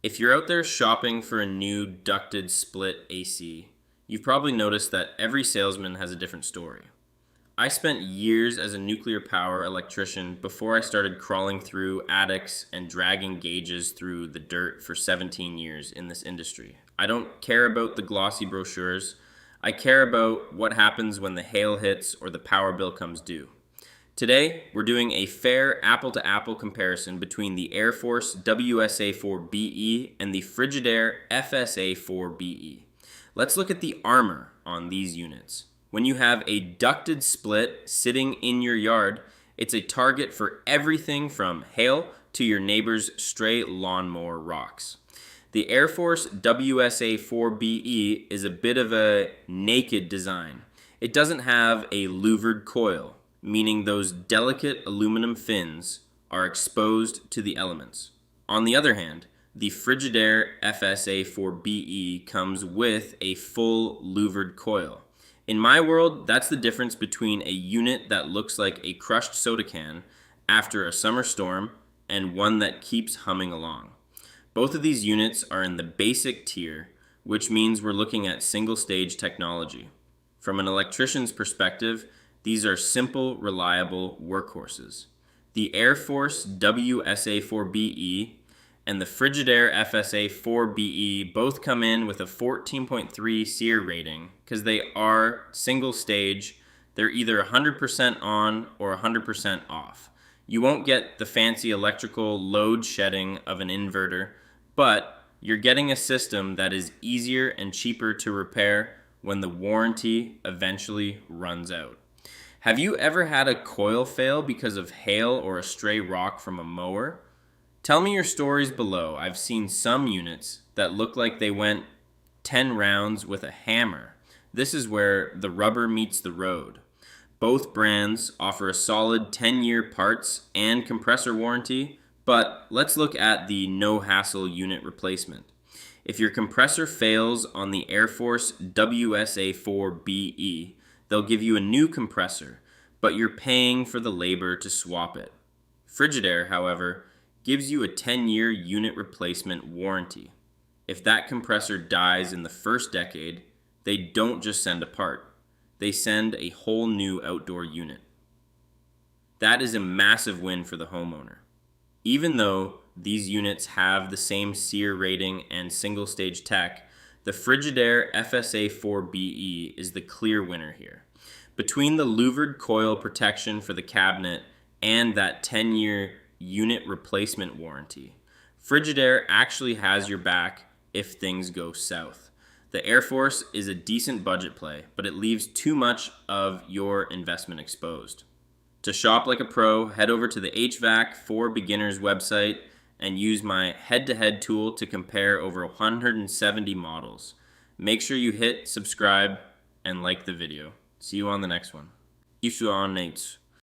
If you're out there shopping for a new ducted split AC, you've probably noticed that every salesman has a different story. I spent years as a nuclear power electrician before I started crawling through attics and dragging gauges through the dirt for 17 years in this industry. I don't care about the glossy brochures. I care about what happens when the hail hits or the power bill comes due. Today, we're doing a fair apple-to-apple comparison between the AireForce WSA4BE and the Frigidaire FSA4BE. Let's look at the armor on these units. When you have a ducted split sitting in your yard, it's a target for everything from hail to your neighbor's stray lawnmower rocks. The AireForce WSA4BE is a bit of a naked design. It doesn't have a louvered coil, meaning those delicate aluminum fins are exposed to the elements. On the other hand, the Frigidaire FSA4BE comes with a full louvered coil. In my world, that's the difference between a unit that looks like a crushed soda can after a summer storm and one that keeps humming along. Both of these units are in the basic tier, which means we're looking at single-stage technology. From an electrician's perspective, these are simple, reliable workhorses. The AireForce WSA4BE and the Frigidaire FSA4BE both come in with a 14.3 SEER rating because they are single stage. They're either 100% on or 100% off. You won't get the fancy electrical load shedding of an inverter, but you're getting a system that is easier and cheaper to repair when the warranty eventually runs out. Have you ever had a coil fail because of hail or a stray rock from a mower? Tell me your stories below. I've seen some units that look like they went 10 rounds with a hammer. This is where the rubber meets the road. Both brands offer a solid 10-year parts and compressor warranty, but let's look at the no-hassle unit replacement. If your compressor fails on the AireForce WSA4BE, they'll give you a new compressor, but you're paying for the labor to swap it. Frigidaire, however, gives you a 10-year unit replacement warranty. If that compressor dies in the first decade, they don't just send a part. They send a whole new outdoor unit. That is a massive win for the homeowner. Even though these units have the same SEER rating and single-stage tech, the Frigidaire FSA4BE is the clear winner here. Between the louvered coil protection for the cabinet and that 10-year unit replacement warranty, Frigidaire actually has your back if things go south. The AireForce is a decent budget play, but it leaves too much of your investment exposed. To shop like a pro, head over to the HVAC for Beginners website and use my head-to-head tool to compare over 170 models. Make sure you hit subscribe and like the video. See you on the next one. If you are on Nates.